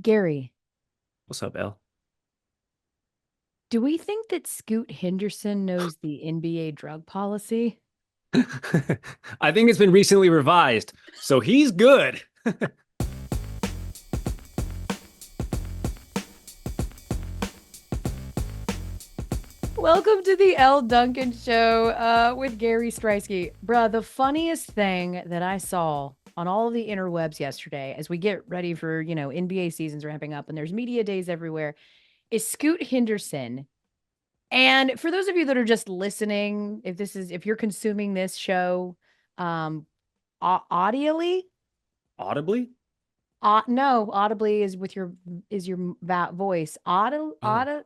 Gary, What's up, Elle? do we think that Scoot Henderson knows the NBA drug policy? I think it's been recently revised, so he's good. Welcome to the Elle Duncan Show with Gary Streisky. Bruh, the funniest thing that I saw on all of the interwebs yesterday as we get ready for, NBA seasons ramping up and there's media days everywhere is Scoot Henderson. And for those of you that are just listening, if you're consuming this show audibly, Audibly? no, audibly is with your voice. Oh,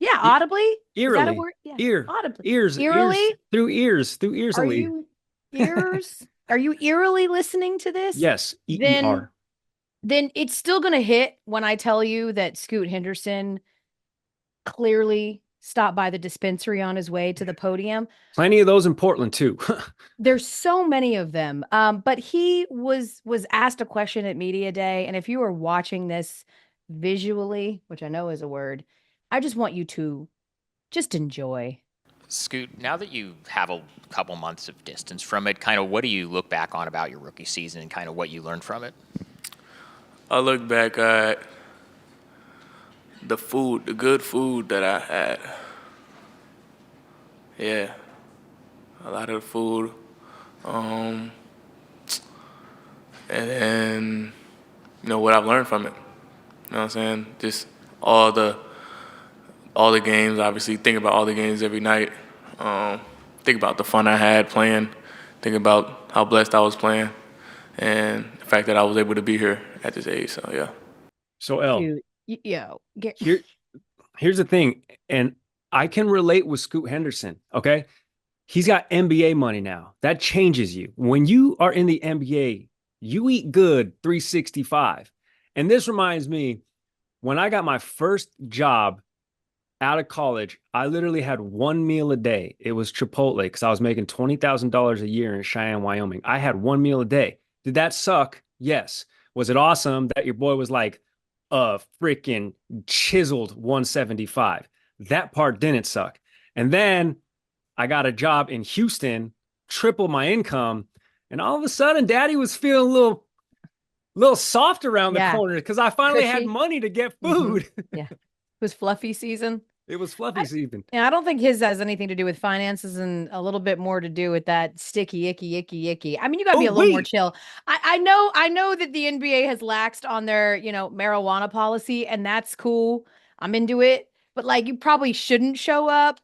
Yeah, e audibly. Is that a eerily. word? Yeah, Ear, audibly. ears, Eerily? through Are earsily. you ears? Are you eerily listening to this? Yes, Then EER. then it's still gonna hit when I tell you that Scoot Henderson clearly stopped by the dispensary on his way to the podium. Plenty of those in Portland too. There's so many of them. But he was asked a question at media day, and if you are watching this visually, which I know is a word, I just want you to just enjoy. Scoot, now that you have a couple months of distance from it, kind of what do you look back on about your rookie season and kind of what you learned from it? I look back at the food, the good food that I had. Yeah, a lot of the food. Um, and then, what I've learned from it. You know what I'm saying? Just all the all the games, obviously think about all the games every night. Think about the fun I had playing. Think about how blessed I was playing and the fact that I was able to be here at this age. So yeah. So, Elle, Dude, yo, here, here's the thing, and I can relate with Scoot Henderson. Okay, he's got NBA money now. That changes you. When you are in the NBA, you eat good 365. And this reminds me when I got my first job out of college, I literally had one meal a day. It was Chipotle because I was making $20,000 a year in Cheyenne, Wyoming. I had one meal a day. Did that suck? Yes. Was it awesome that your boy was like a freaking chiseled 175? That part didn't suck. And then I got a job in Houston, triple my income, and all of a sudden daddy was feeling a little soft around the yeah, corner because I finally had cushy. money to get Hmm. food. Yeah, it was fluffy season. It was fluffy I, season. yeah, I don't think his has anything to do with finances and a little bit more to do with that sticky, icky, icky, icky. I mean, you got to Oh, be a little more wait. chill. I know that the NBA has laxed on their, marijuana policy, and that's cool. I'm into it, but like, you probably shouldn't show up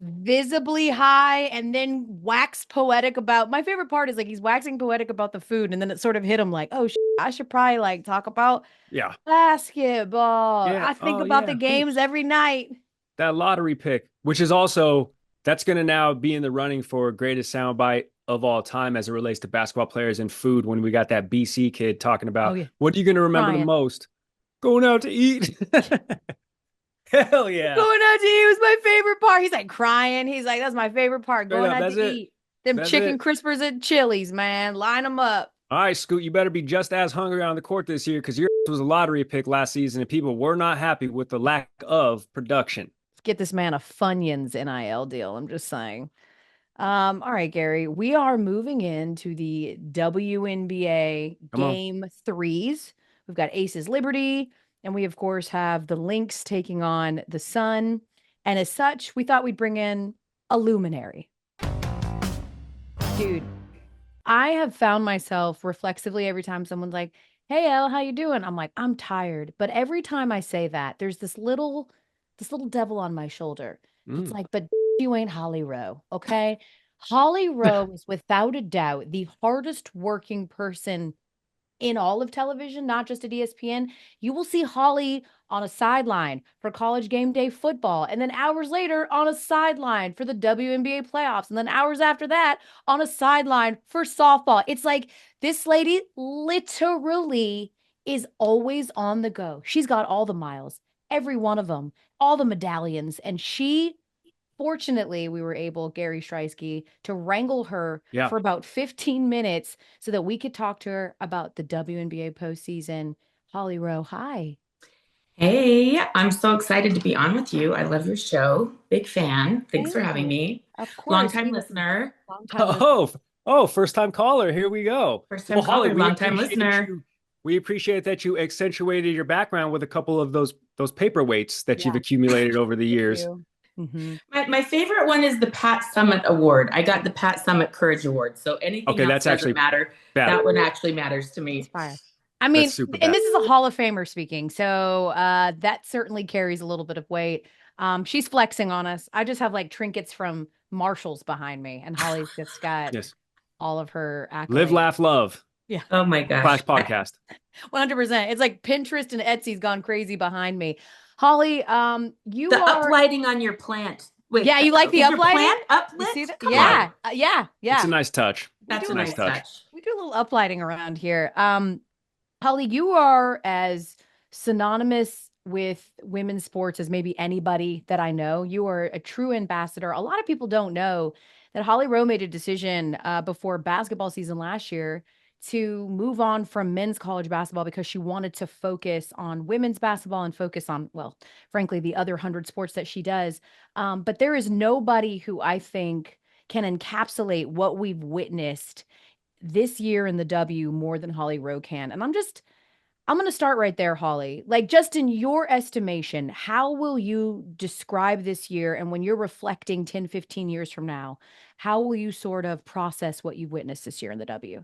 visibly high and then wax poetic about. My favorite part is like he's waxing poetic about the food, and then it sort of hit him like, oh, I should probably like talk about Yeah. basketball. Yeah. I think Oh, about yeah. the games Hoops. every night. That lottery pick, which is also that's going to now be in the running for greatest soundbite of all time as it relates to basketball players and food. When we got that BC kid talking Oh about yeah, what are you going to remember the crying. most? Going out to eat. Hell yeah. Going out to eat was my favorite part. He's like crying. He's like, that's my favorite part. Straight Going up. out That's to it. eat. Them That's chicken it. crispers at Chili's, man. Line them up. All right, Scoot, you better be just as hungry on the court this year because your was a lottery pick last season and people were not happy with the lack of production. Let's get this man a Funyuns NIL deal. I'm just saying. All right, Gary, we are moving into the WNBA Come on. game threes. We've got Aces Liberty, and we, of course, have the Lynx taking on the Sun. And as such, we thought we'd bring in a luminary. Dude, I have found myself reflexively every time someone's like, "Hey Elle, how you doing?" I'm like, "I'm tired." But every time I say that, there's this little devil on my shoulder that's Mm. like, "But you ain't Holly Rowe, okay?" Holly Rowe is without a doubt the hardest working person in all of television, not just at ESPN. You will see Holly on a sideline for college game day football, and then hours later on a sideline for the WNBA playoffs, and then hours after that on a sideline for softball. It's like this lady literally is always on the go. She's got all the miles, every one of them, all the medallions, and she fortunately, we were able, Gary Streisky, to wrangle her Yeah. for about 15 minutes so that we could talk to her about the WNBA postseason. Holly Rowe. Hi. Hey, I'm so excited to be on with you. I love your show. Big fan. Thanks for Thank having you. me. Of course. Longtime listener. Long time listener. Oh, first time caller. Here we go. First time Well, Holly, caller, longtime listener. we appreciate that you accentuated your background with a couple of those paperweights that you've accumulated over the years. Mm-hmm. My favorite one is the Pat Summit Award. I got the Pat Summit Courage Award. So anything else that's doesn't actually matter. better. That one actually matters to me. It's fire. I mean, super and bad. this is a Hall of Famer speaking, so that certainly carries a little bit of weight. She's flexing on us. I just have like trinkets from Marshalls behind me, and Holly's just got all of her accolades. Live, laugh, love. Yeah. Oh my gosh. Flash podcast. 100%. It's like Pinterest and Etsy's gone crazy behind me. Holly, you the are uplighting on your plant. Wait, yeah, you like the your uplighting? plant uplit? You see that? Come Yeah. on. Yeah. It's a nice touch. That's a nice touch. We do a little uplighting around here. Holly, you are as synonymous with women's sports as maybe anybody that I know. You are a true ambassador. A lot of people don't know that Holly Rowe made a decision before basketball season last year to move on from men's college basketball because she wanted to focus on women's basketball and focus on, well, frankly, the other 100 sports that she does. But there is nobody who I think can encapsulate what we've witnessed this year in the W more than Holly Rowe can. And I'm going to start right there, Holly. Like, just in your estimation, how will you describe this year? And when you're reflecting 10, 15 years from now, how will you sort of process what you've witnessed this year in the W?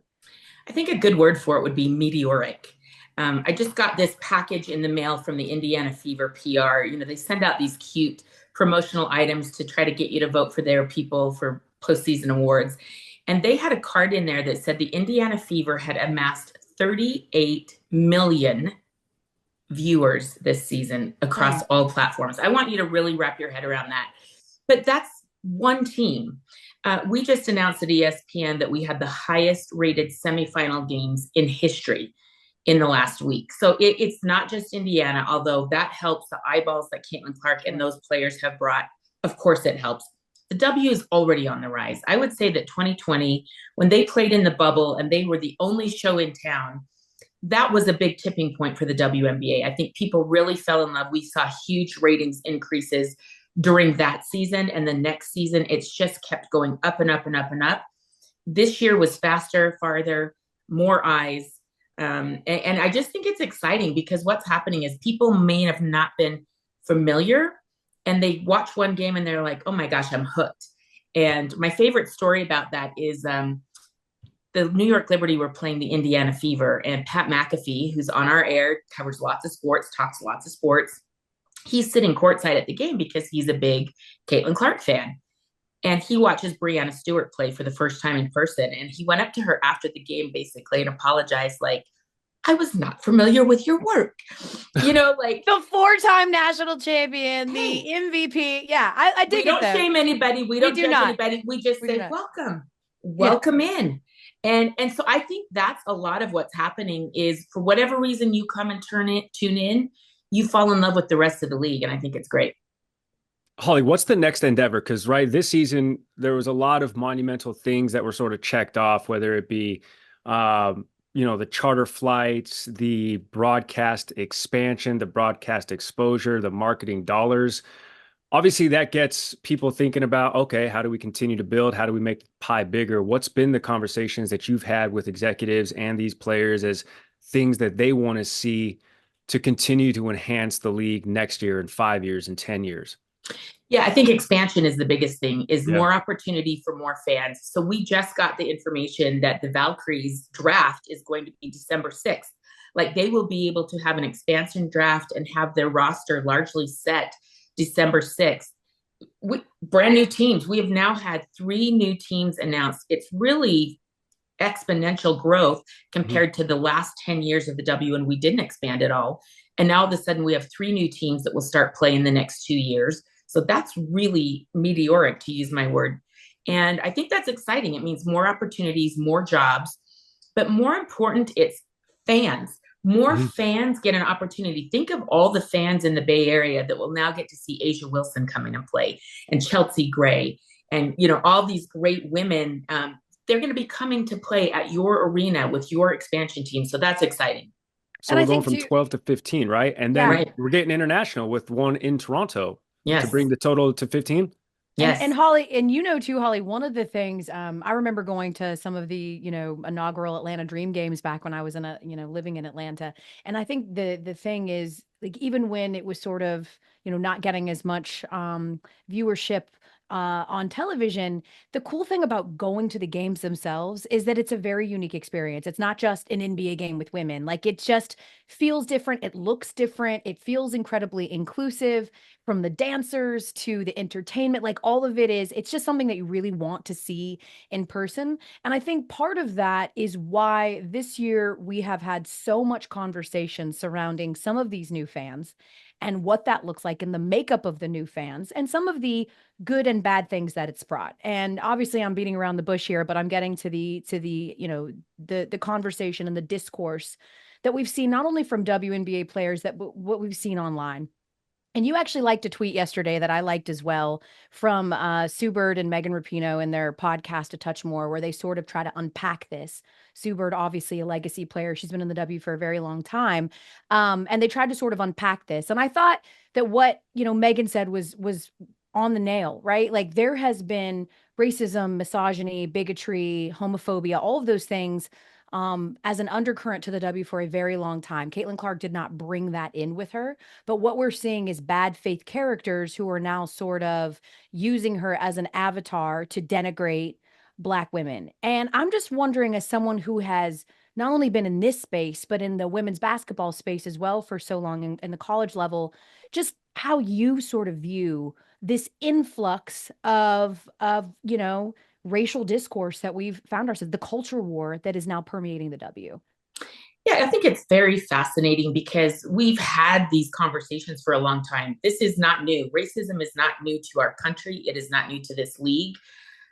I think a good word for it would be meteoric. I just got this package in the mail from the Indiana Fever PR. You know, they send out these cute promotional items to try to get you to vote for their people for postseason awards. And they had a card in there that said the Indiana Fever had amassed 38 million viewers this season across all platforms. I want you to really wrap your head around that. But that's one team. We just announced at ESPN that we had the highest rated semifinal games in history in the last week. So it's not just Indiana, although that helps the eyeballs that Caitlin Clark and those players have brought. Of course it helps. The W is already on the rise. I would say that 2020, when they played in the bubble and they were the only show in town, that was a big tipping point for the WNBA. I think people really fell in love. We saw huge ratings increases during that season. And the next season, it's just kept going up and up and up and up. This year was faster, farther, more eyes. And I just think it's exciting because what's happening is people may have not been familiar and they watch one game and they're like, oh my gosh, I'm hooked. And my favorite story about that is the New York Liberty were playing the Indiana Fever, and Pat McAfee, who's on our air, covers lots of sports, talks lots of sports. He's sitting courtside at the game because he's a big Caitlin Clark fan. And he watches Breanna Stewart play for the first time in person. And he went up to her after the game basically and apologized like, I was not familiar with your work. You know, like the 4-time national champion, the MVP. Yeah, I dig it. We don't shame anybody. We don't judge anybody. We just say, welcome in. And so I think that's a lot of what's happening is for whatever reason you come and tune in, you fall in love with the rest of the league. And I think it's great. Holly, what's the next endeavor? Because this season, there was a lot of monumental things that were sort of checked off, whether it be, the charter flights, the broadcast expansion, the broadcast exposure, the marketing dollars. Obviously, that gets people thinking about, okay, how do we continue to build? How do we make the pie bigger? What's been the conversations that you've had with executives and these players as things that they want to see to continue to enhance the league next year and 5 years and 10 years? Yeah, I think expansion is the biggest thing, is more opportunity for more fans. So we just got the information that the Valkyries draft is going to be December 6th. Like they will be able to have an expansion draft and have their roster largely set December 6th. Brand new teams. We have now had 3 new teams announced. It's really exponential growth compared to the last 10 years of the W, and we didn't expand at all. And now all of a sudden we have 3 new teams that will start playing the next 2 years. So that's really meteoric, to use my word. And I think that's exciting. It means more opportunities, more jobs, but more important, it's fans. More fans get an opportunity. Think of all the fans in the Bay Area that will now get to see Asia Wilson come in and play, and Chelsea Gray, and all these great women. They're going to be coming to play at your arena with your expansion team. So that's exciting. So And we're I going think from too, 12 to 15, right? And yeah. then Right. we're getting international with one in Toronto to Yes. bring the total to 15. Yes. And Holly, and you know too, Holly, one of the things, I remember going to some of the, inaugural Atlanta Dream games back when I was living in Atlanta. And I think the thing is, like, even when it was sort of, not getting as much viewership on television, the cool thing about going to the games themselves is that it's a very unique experience. It's not just an NBA game with women. Like, it just feels different. It looks different. It feels incredibly inclusive, from the dancers to the entertainment. Like, all of it's just something that you really want to see in person. And I think part of that is why this year we have had so much conversation surrounding some of these new fans and what that looks like in the makeup of the new fans and some of the good and bad things that it's brought. And obviously I'm beating around the bush here, but I'm getting to the the conversation and the discourse that we've seen not only from WNBA players, but what we've seen online. And you actually liked a tweet yesterday that I liked as well, from Sue Bird and Megan Rapinoe in their podcast A Touch More, where they sort of try to unpack this. Sue Bird, obviously a legacy player. She's been in the W for a very long time. And they tried to sort of unpack this. And I thought that what, Megan said was on the nail, right? Like, there has been racism, misogyny, bigotry, homophobia, all of those things as an undercurrent to the W for a very long time. Caitlin Clark did not bring that in with her. But what we're seeing is bad faith characters who are now sort of using her as an avatar to denigrate Black women. And I'm just wondering, as someone who has not only been in this space, but in the women's basketball space as well for so long in the college level, just how you sort of view this influx of racial discourse that we've found ourselves, the culture war that is now permeating the W. Yeah, I think it's very fascinating because we've had these conversations for a long time. This is not new. Racism is not new to our country. It is not new to this league.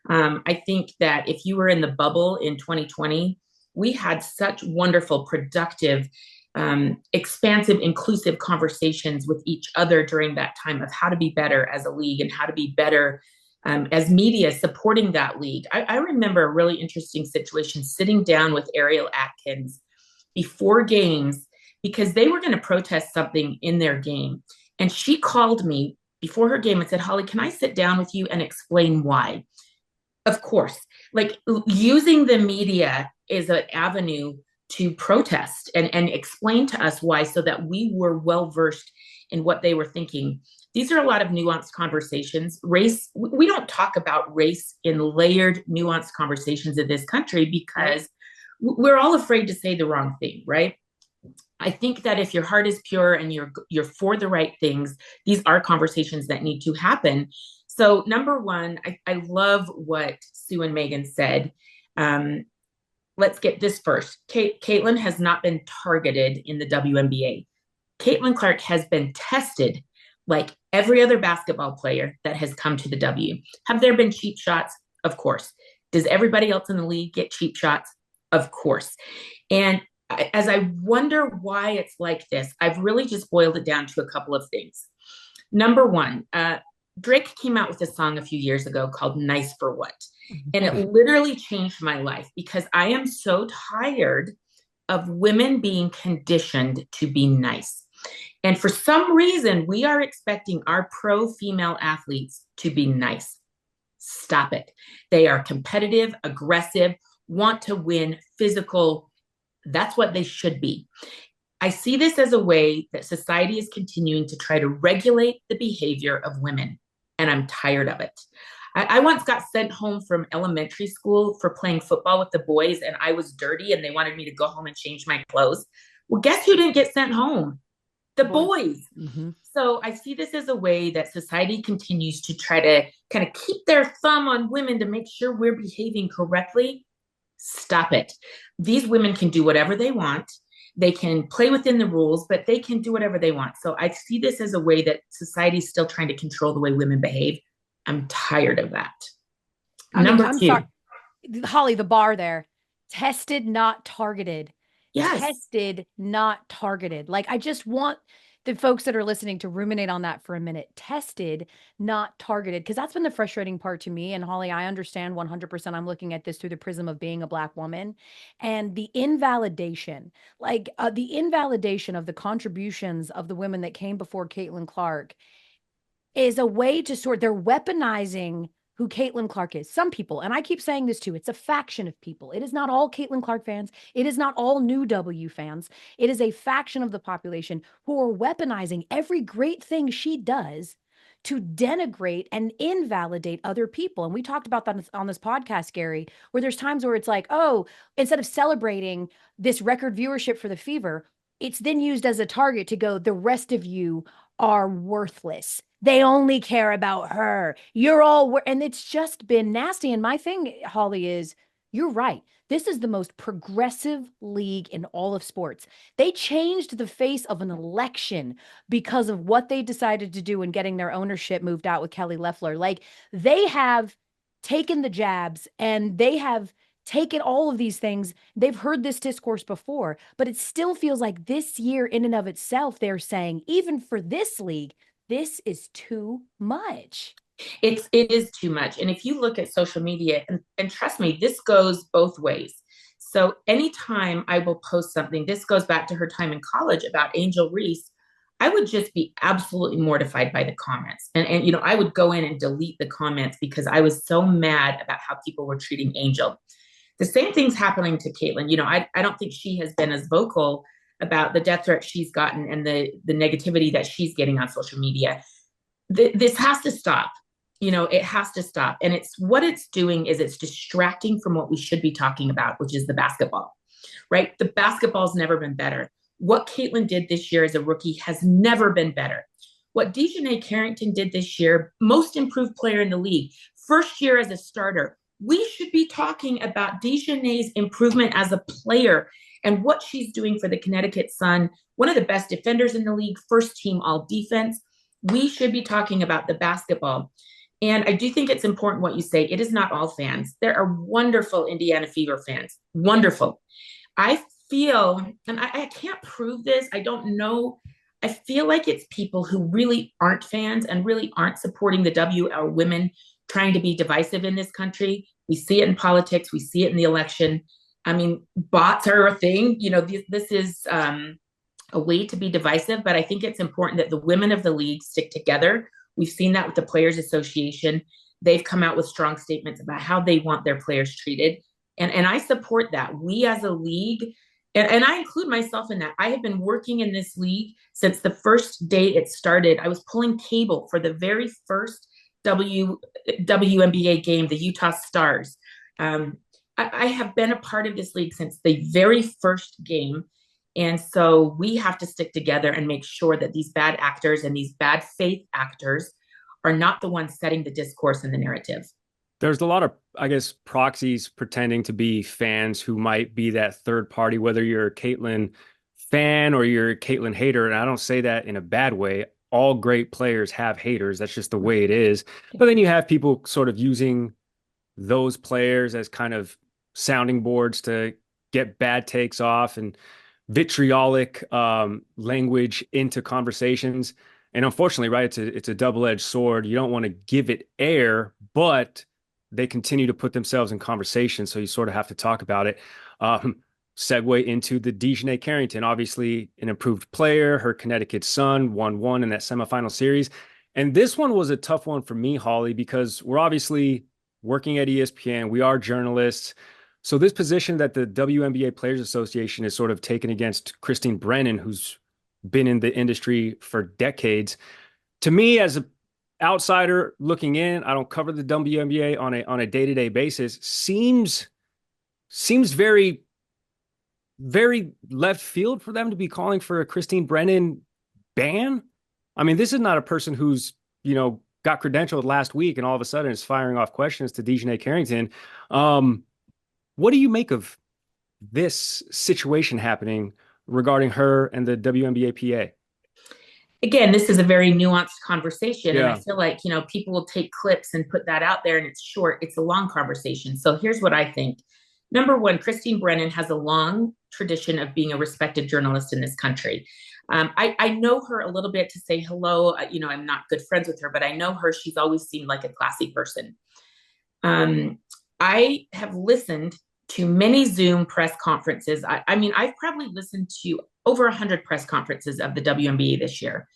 I think that if you were in the bubble in 2020, we had such wonderful, productive, expansive, inclusive conversations with each other during that time of how to be better as a league and how to be better as media supporting that league. I remember a really interesting situation sitting down with Ariel Atkins before games because they were going to protest something in their game. And she called me before her game and said, Holly, can I sit down with you and explain why? Of course, like, using the media is an avenue to protest and explain to us why, so that we were well versed in what they were thinking. These are a lot of nuanced conversations. Race, we don't talk about race in layered, nuanced conversations in this country because we're all afraid to say the wrong thing, right? I think that if your heart is pure and you're for the right things, these are conversations that need to happen. So number one, I love what Sue and Megan said. Let's get this first. Caitlin has not been targeted in the WNBA. Caitlin Clark has been tested like every other basketball player that has come to the W. Have there been cheap shots? Of course. Does everybody else in the league get cheap shots? Of course. And as I wonder why it's like this, I've really just boiled it down to a couple of things. Number one, Drake came out with a song a few years ago called Nice for What? And it literally changed my life because I am so tired of women being conditioned to be nice. And for some reason, we are expecting our pro female athletes to be nice. Stop it. They are competitive, aggressive, want to win, physical. That's what they should be. I see this as a way that society is continuing to try to regulate the behavior of women, and I'm tired of it. I once got sent home from elementary school for playing football with the boys, and I was dirty, and they wanted me to go home and change my clothes. Well, guess who didn't get sent home? The boys. Mm-hmm. So I see this as a way that society continues to try to kind of keep their thumb on women to make sure we're behaving correctly. Stop it. These women can do whatever they want. They can play within the rules, but they can do whatever they want. So I see this as a way that society is still trying to control the way women behave. I'm tired of that. Number two. Sorry. Holly, the bar there. Tested, not targeted. Yes. Tested, not targeted. Like, I just want the folks that are listening to ruminate on that for a minute. Tested, not targeted, because that's been the frustrating part to me. And Holly, I understand 100%. I'm looking at this through the prism of being a Black woman, and the invalidation, the invalidation of the contributions of the women that came before Caitlin Clark is a way to they're weaponizing who Caitlin Clark is. Some people, and I keep saying this too, it's a faction of people. It is not all Caitlin Clark fans. It is not all New W fans. It is a faction of the population who are weaponizing every great thing she does to denigrate and invalidate other people. And we talked about that on this podcast, Gary, where there's times where it's like, oh, instead of celebrating this record viewership for the Fever, it's then used as a target to go, the rest of you are worthless. They only care about her. You're all, and it's just been nasty. And my thing, Holly, is you're right. This is the most progressive league in all of sports. They changed the face of an election because of what they decided to do in getting their ownership moved out with Kelly Loeffler. Like, they have taken the jabs and they have taken all of these things. They've heard this discourse before, but it still feels like this year in and of itself, they're saying, even for this league, this is too much. It is too much. And if you look at social media, and trust me, this goes both ways. So anytime I will post something, this goes back to her time in college about Angel Reese, I would just be absolutely mortified by the comments. And you know, I would go in and delete the comments because I was so mad about how people were treating Angel. The same thing's happening to Caitlin. You know, I don't think she has been as vocal about the death threats she's gotten and the negativity that she's getting on social media. This has to stop. You know, it has to stop. And what it's doing is it's distracting from what we should be talking about, which is the basketball, right? The basketball's never been better. What Caitlin did this year as a rookie has never been better. What Dejanay Carrington did this year, most improved player in the league, first year as a starter. We should be talking about Dejanay's improvement as a player and what she's doing for the Connecticut Sun, one of the best defenders in the league, first team all defense. We should be talking about the basketball. And I do think it's important what you say. It is not all fans. There are wonderful Indiana Fever fans. Wonderful. I feel, and I can't prove this, I don't know. I feel like it's people who really aren't fans and really aren't supporting the W or women trying to be divisive in this country. We see it in politics. We see it in the election. I mean, bots are a thing. You know, this is a way to be divisive, but I think it's important that the women of the league stick together. We've seen that with the Players Association. They've come out with strong statements about how they want their players treated. And I support that. We as a league, and I include myself in that. I have been working in this league since the first day it started. I was pulling cable for the very first WNBA game, the Utah Stars. I have been a part of this league since the very first game. And so we have to stick together and make sure that these bad actors and these bad faith actors are not the ones setting the discourse and the narrative. There's a lot of, I guess, proxies pretending to be fans who might be that third party, whether you're a Caitlin fan or you're a Caitlin hater. And I don't say that in a bad way. All great players have haters. That's just the way it is. But then you have people sort of using those players as kind of sounding boards to get bad takes off and vitriolic language into conversations. And unfortunately, right, it's a double-edged sword. You don't want to give it air, but they continue to put themselves in conversation. So you sort of have to talk about it. Segue into the Dejanay Carrington, obviously an improved player. Her Connecticut Sun won in that semifinal series. And this one was a tough one for me, Holly, because we're obviously working at ESPN. We are journalists. So this position that the WNBA Players Association is sort of taken against Christine Brennan, who's been in the industry for decades, to me as an outsider looking in, I don't cover the WNBA on a day-to-day basis, seems very, very left field for them to be calling for a Christine Brennan ban. I mean, this is not a person who's, got credentialed last week and all of a sudden is firing off questions to Dejanay Carrington. What do you make of this situation happening regarding her and the WNBA PA? Again, this is a very nuanced conversation. Yeah. And I feel like, people will take clips and put that out there and it's short. It's a long conversation. So here's what I think. Number one, Christine Brennan has a long tradition of being a respected journalist in this country. I know her a little bit to say hello. I'm not good friends with her, but I know her. She's always seemed like a classy person. I have listened to many Zoom press conferences. I mean, I've probably listened to over 100 press conferences of the WNBA this year.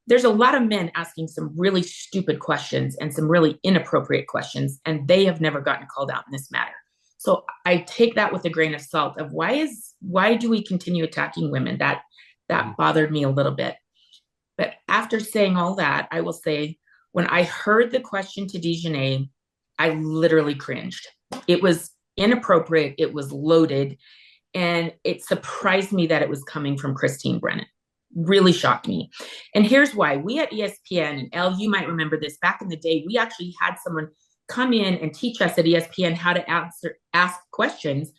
There's a lot of men asking some really stupid questions and some really inappropriate questions, and they have never gotten called out in this matter. So I take that with a grain of salt of why do we continue attacking women? That bothered me a little bit. But after saying all that, I will say when I heard the question to DeJournette, I literally cringed. It was inappropriate. It was loaded. And it surprised me that it was coming from Christine Brennan. Really shocked me. And here's why. We at ESPN, and Elle, you might remember this, back in the day, we actually had someone come in and teach us at ESPN how to ask questions.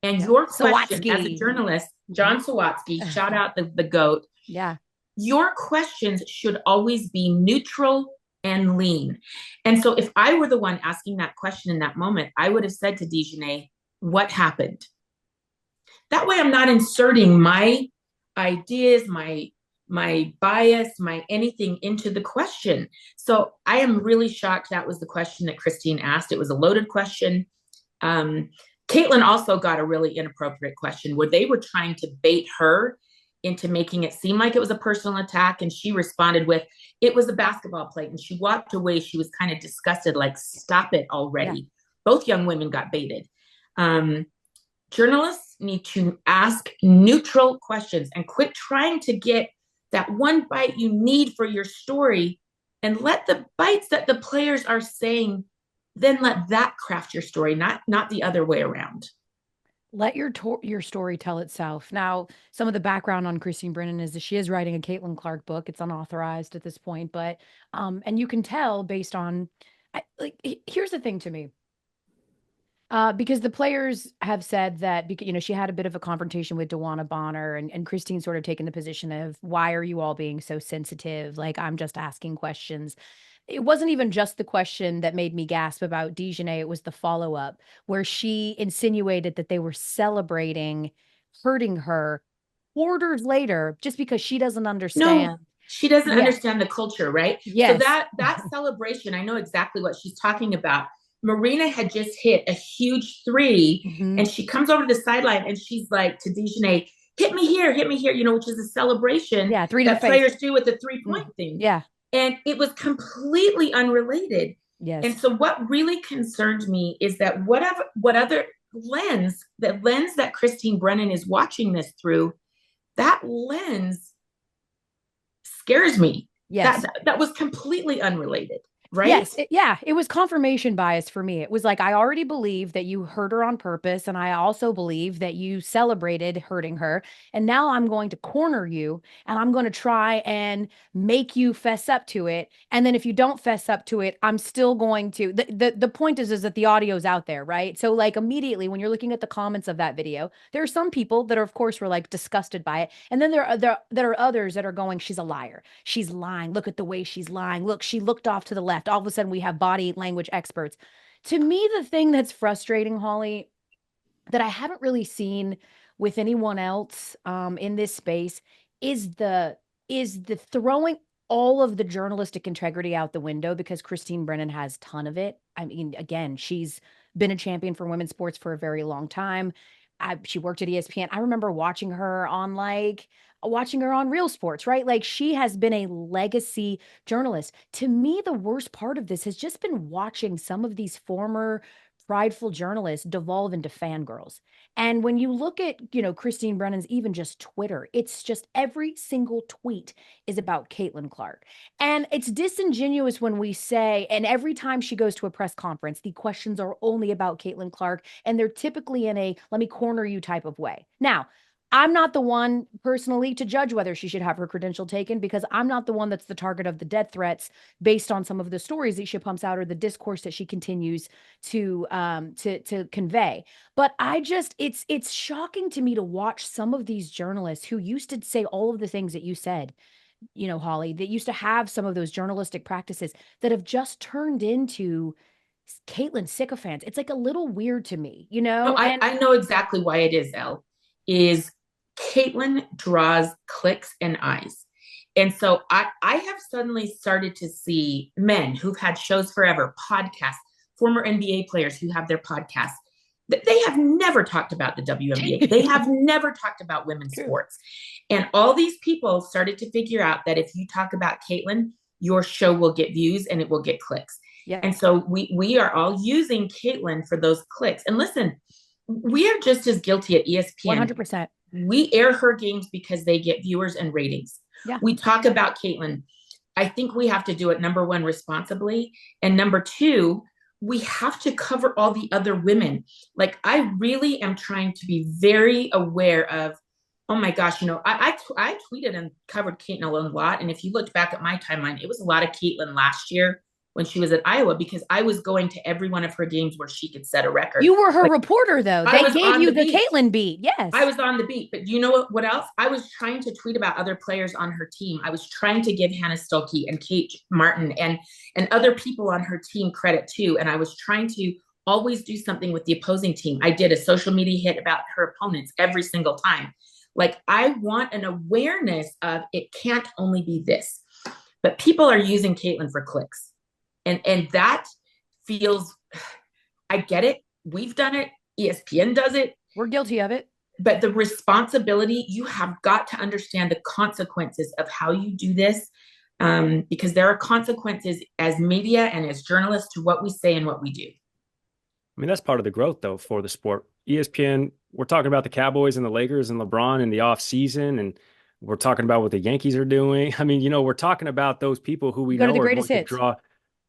And your question Sawatsky. As a journalist, John Sawatsky, shout out the GOAT. Yeah. Your questions should always be neutral and lean. And so if I were the one asking that question in that moment, I would have said to DeJournette, what happened? That way I'm not inserting my ideas, my bias, my anything into the question. So I am really shocked that was the question that Christine asked. It was a loaded question. Caitlin also got a really inappropriate question where they were trying to bait her into making it seem like it was a personal attack. And she responded with, it was a basketball play. And she walked away. She was kind of disgusted, like, stop it already. Yeah. Both young women got baited. Journalists need to ask neutral questions and quit trying to get that one bite you need for your story, and let the bites that the players are saying, then let that craft your story, not the other way around. Let your story tell itself. Now, some of the background on Christine Brennan is that she is writing a Caitlin Clark book. It's unauthorized at this point, but and you can tell based on, here's the thing to me. Because the players have said that, she had a bit of a confrontation with DeWanna Bonner, and Christine sort of taken the position of, why are you all being so sensitive? Like, I'm just asking questions. It wasn't even just the question that made me gasp about DeJournette. It was the follow-up where she insinuated that they were celebrating hurting her quarters later just because she doesn't understand. No, she doesn't understand the culture, right? Yes. So that celebration, I know exactly what she's talking about. Marina had just hit a huge 3, and she comes over to the sideline and she's like to DeJournette, hit me here, which is a celebration that players do with the 3-point thing. Yeah. And it was completely unrelated. Yes. And so what really concerned me is that what other lens, the lens that Christine Brennan is watching this through, that lens scares me. Yes. That was completely unrelated. Right? Yes. It was confirmation bias for me. It was like, I already believe that you hurt her on purpose. And I also believe that you celebrated hurting her. And now I'm going to corner you, and I'm going to try and make you fess up to it. And then if you don't fess up to it, I'm still going to, the point is that the audio's out there, right? So like immediately when you're looking at the comments of that video, there are some people that are, of course, were like disgusted by it. And then there are others that are going, she's a liar. She's lying. Look at the way she's lying. Look, she looked off to the left. All of a sudden we have body language experts. To me, the thing that's frustrating, Holly, that I haven't really seen with anyone else in this space is the throwing all of the journalistic integrity out the window, because Christine Brennan has a ton of it. I mean, again, she's been a champion for women's sports for a very long time. She worked at ESPN. I remember watching her on Real Sports, right? Like, she has been a legacy journalist. To me, the worst part of this has just been watching some of these former prideful journalists devolve into fangirls. And when you look at, Christine Brennan's even just Twitter, it's just every single tweet is about Caitlin Clark. And it's disingenuous when we say, and every time she goes to a press conference, the questions are only about Caitlin Clark, and they're typically in a let me corner you type of way. Now, I'm not the one personally to judge whether she should have her credential taken, because I'm not the one that's the target of the death threats based on some of the stories that she pumps out or the discourse that she continues to convey. But it's shocking to me to watch some of these journalists who used to say all of the things that you said, Holly, that used to have some of those journalistic practices that have just turned into Caitlin sycophants. It's like a little weird to me, No, I know exactly why it is, Elle, is Caitlin draws clicks and eyes. And so I have suddenly started to see men who've had shows forever, podcasts, former NBA players who have their podcasts. They have never talked about the WNBA. They have never talked about women's sports. And all these people started to figure out that if you talk about Caitlin, your show will get views and it will get clicks. Yeah. And so we are all using Caitlin for those clicks. And listen, we are just as guilty at ESPN. 100%. We air her games because they get viewers and ratings. Yeah. We talk about Caitlin. I think we have to do it, number one, responsibly. And number two, we have to cover all the other women. Like, I really am trying to be very aware of, oh my gosh, you know, I tweeted and covered Caitlin a lot. And if you looked back at my timeline, it was a lot of Caitlin last year when she was at Iowa, because I was going to every one of her games where she could set a record. You were her reporter, though. They gave you the Caitlin beat. Yes. I was on the beat. But you know what else? I was trying to tweet about other players on her team. I was trying to give Hannah Stolke and Kate Martin and other people on her team credit too. And I was trying to always do something with the opposing team. I did a social media hit about her opponents every single time. Like, I want an awareness of it can't only be this. But people are using Caitlin for clicks. And that feels, I get it. We've done it. ESPN does it. We're guilty of it. But the responsibility, you have got to understand the consequences of how you do this, because there are consequences as media and as journalists to what we say and what we do. I mean, that's part of the growth, though, for the sport. ESPN, we're talking about the Cowboys and the Lakers and LeBron in the off season, and we're talking about what the Yankees are doing. I mean, you know, we're talking about those people who we know are going to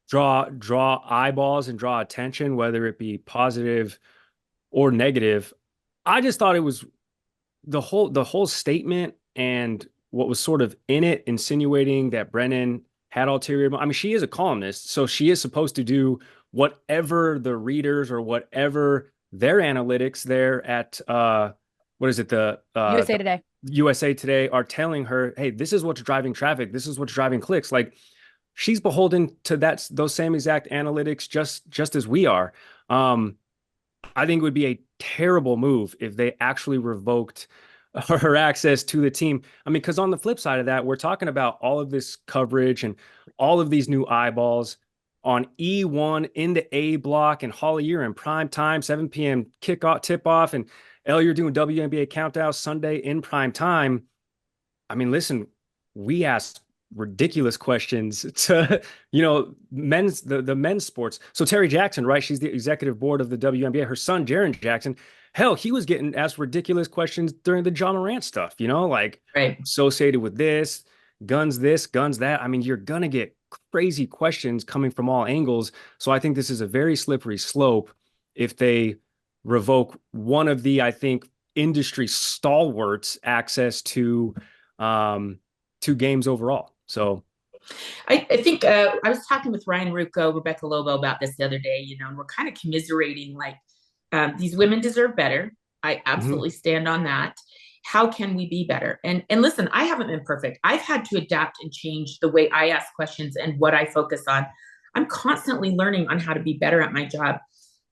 draw eyeballs and draw attention, whether it be positive or negative. I just thought it was the whole statement and what was sort of in it, insinuating that Brennan had ulterior. I mean, she is a columnist, so she is supposed to do whatever the readers or whatever their analytics there at what is it, the USA Today are telling her, hey, this is what's driving traffic, this is what's driving clicks. Like, she's beholden to those same exact analytics just as we are. I think it would be a terrible move if they actually revoked her access to the team. I mean, because on the flip side of that, we're talking about all of this coverage and all of these new eyeballs on E1 in the A block, and Holly, you're in prime time, 7 p.m. kickoff, tip-off, and Elle, you're doing WNBA countdown Sunday in prime time. I mean, listen, we asked ridiculous questions to, you know, the men's sports. So Terry Jackson, right? She's the executive board of the WNBA. Her son, Jaren Jackson, hell, he was getting asked ridiculous questions during the John Morant stuff, you know, like associated with this, guns that. I mean, you're going to get crazy questions coming from all angles. So I think this is a very slippery slope if they revoke one of the, I think, industry stalwarts access to games overall. So I think I was talking with Ryan Rucco, Rebecca Lobo about this the other day, you know, and we're kind of commiserating, like, these women deserve better. I absolutely stand on that. How can we be better? And listen, I haven't been perfect. I've had to adapt and change the way I ask questions and what I focus on. I'm constantly learning on how to be better at my job.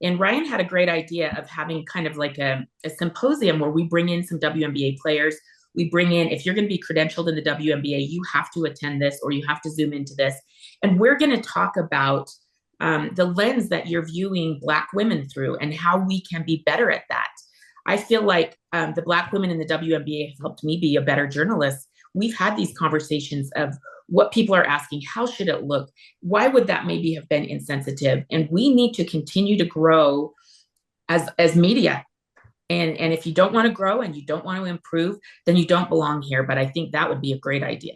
And Ryan had a great idea of having kind of like a symposium where we bring in some WNBA players. We bring in, if you're going to be credentialed in the WNBA, you have to attend this or you have to Zoom into this. And we're going to talk about the lens that you're viewing Black women through and how we can be better at that. I feel like the Black women in the WNBA have helped me be a better journalist. We've had these conversations of what people are asking, how should it look? Why would that maybe have been insensitive? And we need to continue to grow as media. And if you don't want to grow and you don't want to improve, then you don't belong here. But I think that would be a great idea.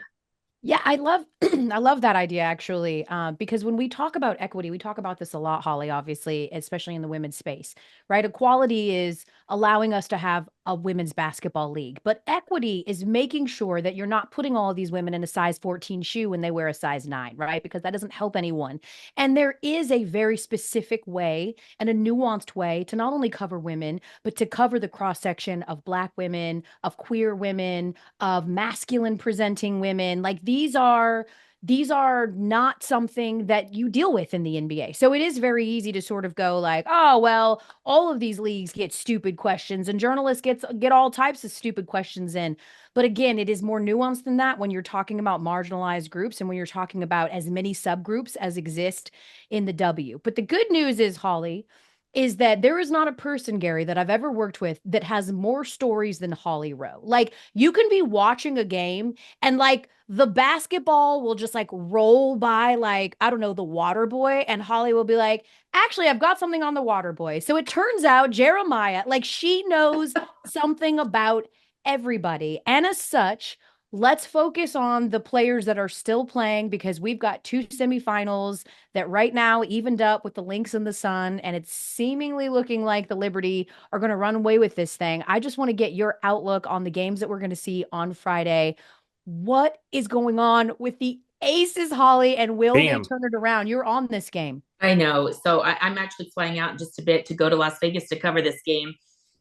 Yeah, I love that idea, actually, because when we talk about equity, we talk about this a lot, Holly, obviously, especially in the women's space, right? Equality is allowing us to have a women's basketball league, but equity is making sure that you're not putting all of these women in a size 14 shoe when they wear a size 9, right? Because that doesn't help anyone. And there is a very specific way and a nuanced way to not only cover women, but to cover the cross section of Black women, of queer women, of masculine presenting women. Like, these are these are not something that you deal with in the NBA. So it is very easy to sort of go like, oh, well, all of these leagues get stupid questions and journalists get all types of stupid questions in. But again, it is more nuanced than that when you're talking about marginalized groups and when you're talking about as many subgroups as exist in the W. But the good news is, Holly, is that there is not a person, Gary, that I've ever worked with that has more stories than Holly Rowe. Like, you can be watching a game and like the basketball will just like roll by, like, I don't know, the water boy, and Holly will be like, actually, I've got something on the water boy. So it turns out Jeremiah, like, she knows something about everybody. And as such, let's focus on the players that are still playing, because we've got two semifinals that right now evened up with the Lynx and the Sun, and it's seemingly looking like the Liberty are going to run away with this thing. I just want to get your outlook on the games that we're going to see on Friday. What is going on with the Aces, Holly, and will they turn it around? You're on this game. I know. So I'm actually flying out in just a bit to go to Las Vegas to cover this game.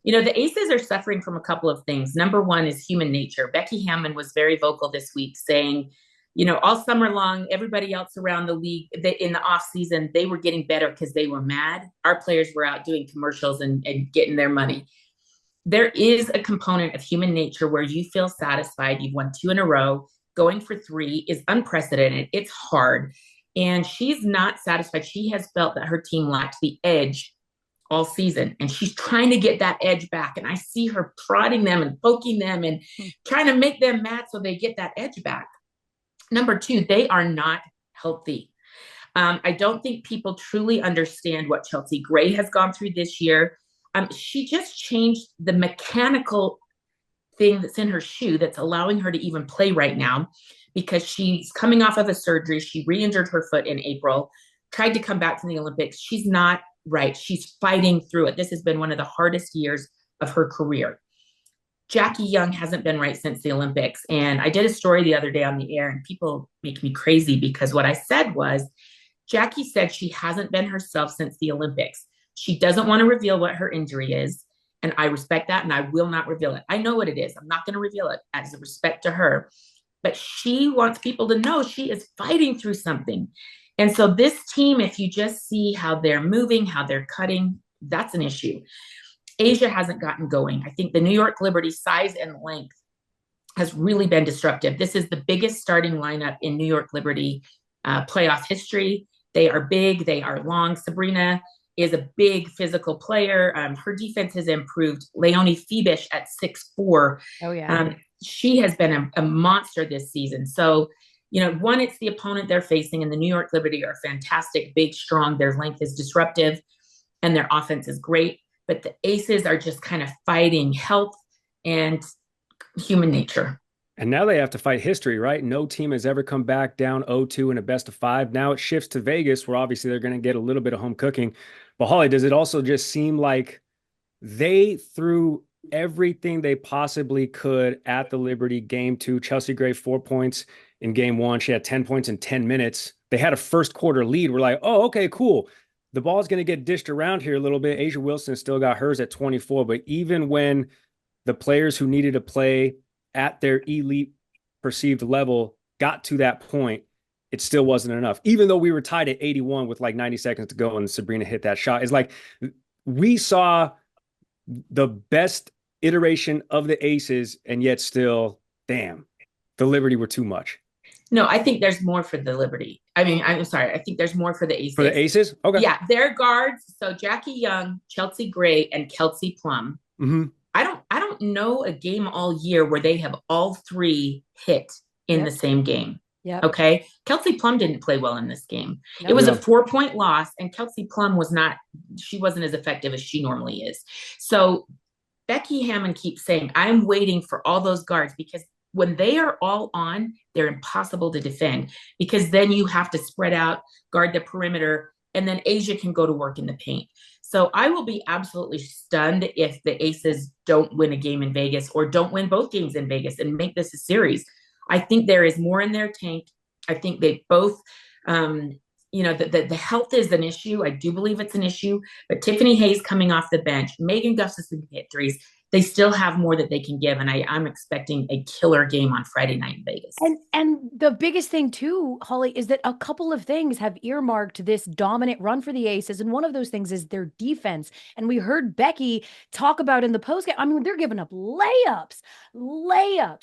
You know, the Aces are suffering from a couple of things. Number one is human nature. Becky Hammon was very vocal this week saying, you know, all summer long, everybody else around the league in the off season, they were getting better because they were mad. Our players were out doing commercials and getting their money. There is a component of human nature where you feel satisfied. You've won 2 in a row. Going for 3 is unprecedented. It's hard. And she's not satisfied. She has felt that her team lacked the edge all season, and she's trying to get that edge back. And I see her prodding them and poking them and trying to make them mad so they get that edge back. Number 2, they are not healthy. I don't think people truly understand what Chelsea Gray has gone through this year. She just changed the mechanical thing that's in her shoe that's allowing her to even play right now, because she's coming off of a surgery. She re-injured her foot in April, tried to come back from the Olympics. She's not right. She's fighting through it. This has been one of the hardest years of her career. Jackie Young hasn't been right since the Olympics. And I did a story the other day on the air, and people make me crazy because what I said was, Jackie said she hasn't been herself since the Olympics. She doesn't want to reveal what her injury is. And I respect that, and I will not reveal it. I know what it is. I'm not going to reveal it as a respect to her. But she wants people to know she is fighting through something. And so this team, if you just see how they're moving, how they're cutting, that's an issue. Asia hasn't gotten going. I think the New York Liberty size and length has really been disruptive. This is the biggest starting lineup in New York Liberty playoff history. They are big. They are long. Sabrina is a big physical player. Her defense has improved. Leonie Fibish at 6'4". Oh, yeah. She has been a monster this season. So, you know, one, it's the opponent they're facing, and the New York Liberty are fantastic, big, strong. Their length is disruptive, and their offense is great. But the Aces are just kind of fighting health and human nature. And now they have to fight history, right? No team has ever come back down 0-2 in a best of 5. Now it shifts to Vegas, where obviously they're going to get a little bit of home cooking. But Holly, does it also just seem like they threw everything they possibly could at the Liberty game 2? Chelsea Gray, 4 points in game 1. She had 10 points in 10 minutes. They had a first quarter lead. We're like, oh, okay, cool. The ball's going to get dished around here a little bit. Asia Wilson still got hers at 24. But even when the players who needed to play at their elite perceived level got to that point, it still wasn't enough. Even though we were tied at 81 with like 90 seconds to go and Sabrina hit that shot. It's like we saw the best iteration of the Aces, and yet still, damn, the Liberty were too much. No, I think there's more for the Liberty. I mean, I'm sorry. I think there's more for the Aces. For the Aces? Okay. Yeah, their guards. So Jackie Young, Chelsea Gray, and Kelsey Plum. Mm-hmm. I don't know a game all year where they have all 3 hit in the same game. Yeah. Okay. Kelsey Plum didn't play well in this game. No. It was a 4-point loss, and Kelsey Plum she wasn't as effective as she normally is. So Becky Hammon keeps saying, I'm waiting for all those guards, because when they are all on, they're impossible to defend, because then you have to spread out, guard the perimeter, and then Asia can go to work in the paint. So I will be absolutely stunned if the Aces don't win a game in Vegas, or don't win both games in Vegas and make this a series. I think there is more in their tank. I think they both, the health is an issue. I do believe it's an issue. But Tiffany Hayes coming off the bench, Megan Gustafson hit threes, they still have more that they can give. And I'm expecting a killer game on Friday night in Vegas. And the biggest thing too, Holly, is that a couple of things have earmarked this dominant run for the Aces. And one of those things is their defense. And we heard Becky talk about in the postgame. I mean, they're giving up layups.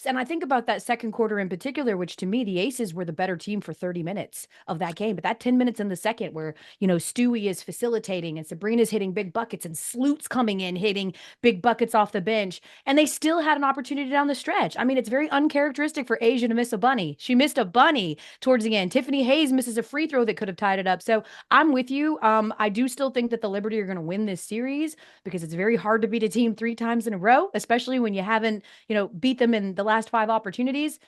And I think about that second quarter in particular, which to me, the Aces were the better team for 30 minutes of that game. But that 10 minutes in the second where, Stewie is facilitating and Sabrina's hitting big buckets and Sloot's coming in, hitting big buckets off the bench. And they still had an opportunity down the stretch. I mean, it's very uncharacteristic for Asia to miss a bunny. She missed a bunny towards the end. Tiffany Hayes misses a free throw that could have tied it up. So I'm with you. I do still think that the Liberty are going to win this series because it's very hard to beat a team 3 times in a row, especially when you haven't, beat them in the last 5 opportunities.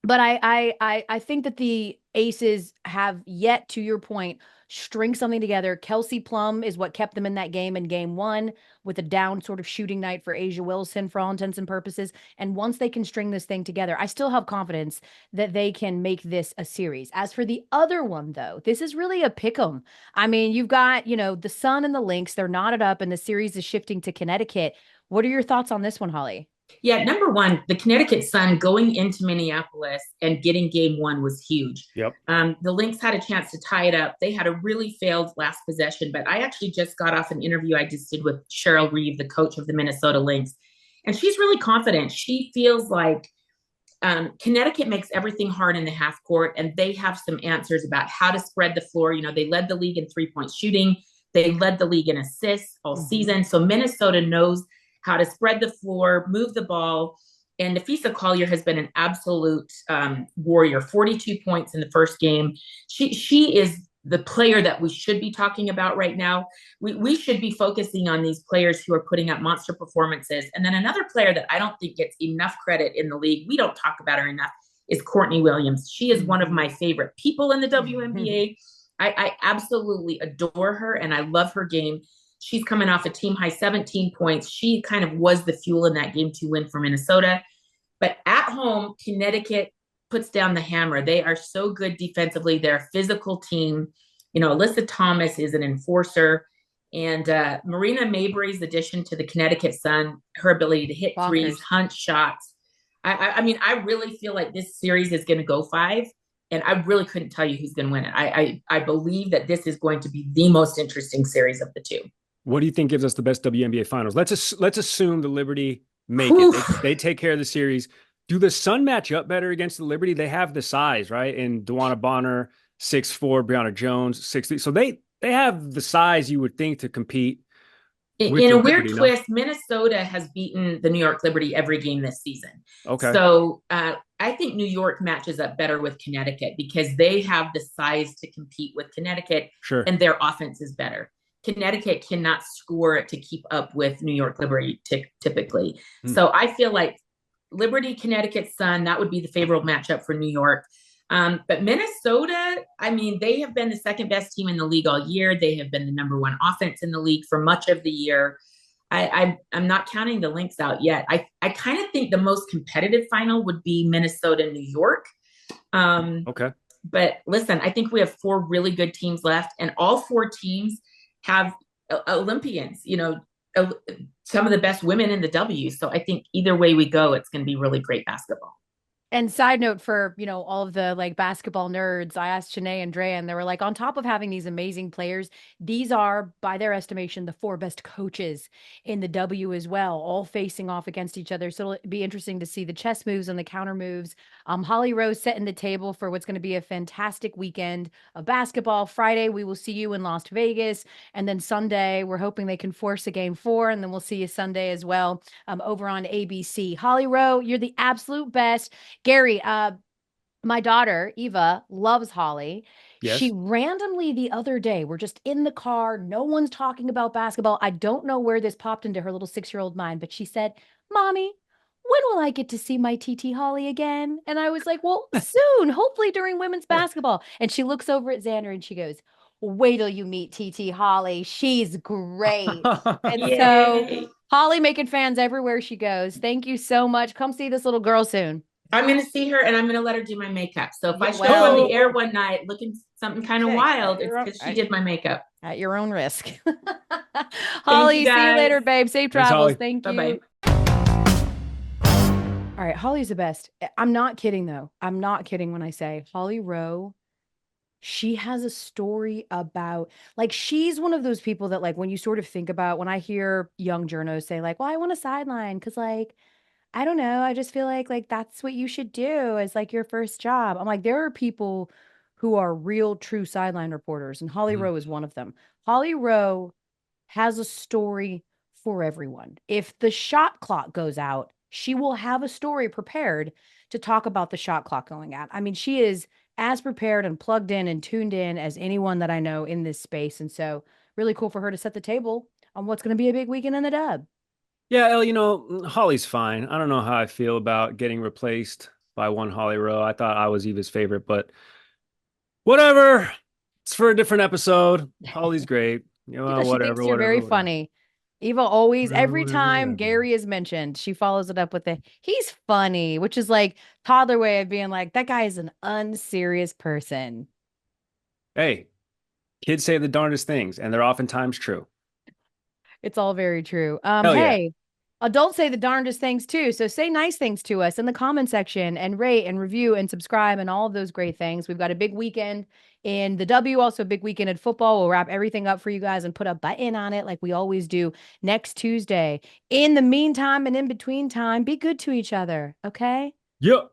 But I think that the Aces have yet, to your point, string something together. Kelsey Plum is what kept them in that game in game 1 with a down sort of shooting night for Asia Wilson for all intents and purposes. And once they can string this thing together, I still have confidence that they can make this a series. As for the other one, though, this is really a pick'em. I mean, you've got, the Sun and the Lynx, they're knotted up and the series is shifting to Connecticut. What are your thoughts on this one, Holly? Yeah, number one, the Connecticut Sun going into Minneapolis and getting game 1 was huge. Yep. The Lynx had a chance to tie it up. They had a really failed last possession, but I actually just got off an interview I just did with Cheryl Reeve, the coach of the Minnesota Lynx, and she's really confident. She feels like Connecticut makes everything hard in the half court, and they have some answers about how to spread the floor. They led the league in 3-point shooting. They led the league in assists all season. So Minnesota knows how to spread the floor, move the ball. And Nafisa Collier has been an absolute warrior, 42 points in the first game. She is the player that we should be talking about right now. We should be focusing on these players who are putting up monster performances. And then another player that I don't think gets enough credit in the league, we don't talk about her enough, is Courtney Williams. She is one of my favorite people in the WNBA. I absolutely adore her and I love her game. She's coming off a team high 17 points. She kind of was the fuel in that game 2 win for Minnesota. But at home, Connecticut puts down the hammer. They are so good defensively. They're a physical team. Alyssa Thomas is an enforcer. And Marina Mabry's addition to the Connecticut Sun, her ability to hit threes, hunt shots. I mean, I really feel like this series is going to go 5. And I really couldn't tell you who's going to win it. I believe that this is going to be the most interesting series of the 2. What do you think gives us the best WNBA finals? Let's assume the Liberty make it. They take care of the series. Do the Sun match up better against the Liberty? They have the size, right? And Dewana Bonner, 6'4", Brianna Jones, 6'3". So they have the size you would think to compete. In a weird twist, Minnesota has beaten the New York Liberty every game this season. Okay. So I think New York matches up better with Connecticut because they have the size to compete with Connecticut. Sure. And their offense is better. Connecticut cannot score to keep up with New York Liberty typically. So I feel like Liberty, Connecticut Sun, that would be the favorable matchup for New York. But Minnesota, I mean, they have been the second best team in the league all year. They have been the number 1 offense in the league for much of the year. I'm not counting the Lynx out yet. I kind of think the most competitive final would be Minnesota, New York. Okay. But listen, I think we have 4 really good teams left, and all 4 teams have Olympians, some of the best women in the W. So I think either way we go, it's going to be really great basketball. And side note for, all of the basketball nerds, I asked Shanae and Drea, and they were like, on top of having these amazing players, these are, by their estimation, the 4 best coaches in the W as well, all facing off against each other. So it'll be interesting to see the chess moves and the counter moves. Holly Rowe setting the table for what's going to be a fantastic weekend of basketball. Friday, we will see you in Las Vegas. And then Sunday, we're hoping they can force a game 4. And then we'll see you Sunday as well over on ABC. Holly Rowe, you're the absolute best. Gary, my daughter, Eva, loves Holly. Yes. She randomly the other day, we're just in the car. No one's talking about basketball. I don't know where this popped into her little 6-year-old mind, but she said, Mommy, when will I get to see my TT Holly again? And I was like, well, soon, hopefully during women's basketball. And she looks over at Xander and she goes, wait till you meet TT Holly. She's great. And so Holly making fans everywhere she goes. Thank you so much. Come see this little girl soon. I'm going to see her and I'm going to let her do my makeup. So if I show up on the air one night looking something kind of wild, it's because she did my makeup. At your own risk. Holly, see you later, babe. Safe travels. Thank you. Bye-bye. All right, Holly's the best. I'm not kidding though. I'm not kidding when I say Holly Rowe. She has a story about, like, she's one of those people that, like, when you sort of think about, when I hear young journos say like, well, I want a sideline because, like, I don't know, I just feel like that's what you should do as like your first job. I'm like, there are people who are real true sideline reporters, and Holly Mhm. Rowe is one of them. Holly Rowe has a story for everyone. If the shot clock goes out, she will have a story prepared to talk about the shot clock going out. I mean, she is as prepared and plugged in and tuned in as anyone that I know in this space. And so, really cool for her to set the table on what's going to be a big weekend in the dub. Yeah, Elle, Holly's fine. I don't know how I feel about getting replaced by one Holly Rowe. I thought I was Eva's favorite, but whatever. It's for a different episode. Holly's great. Yeah, she Whatever, thinks you're whatever, very whatever. funny. Eva always, Whatever, every whatever, time whatever. Gary is mentioned, she follows it up with he's funny, which is like toddler way of being like, that guy is an unserious person. Hey, kids say the darndest things, and they're oftentimes true. It's all very true. Hell yeah. Hey, adults say the darndest things too. So say nice things to us in the comment section and rate and review and subscribe and all of those great things. We've got a big weekend in the W, also a big weekend in football. We'll wrap everything up for you guys and put a button on it like we always do next Tuesday. In the meantime and in between time, be good to each other. Okay. Yep.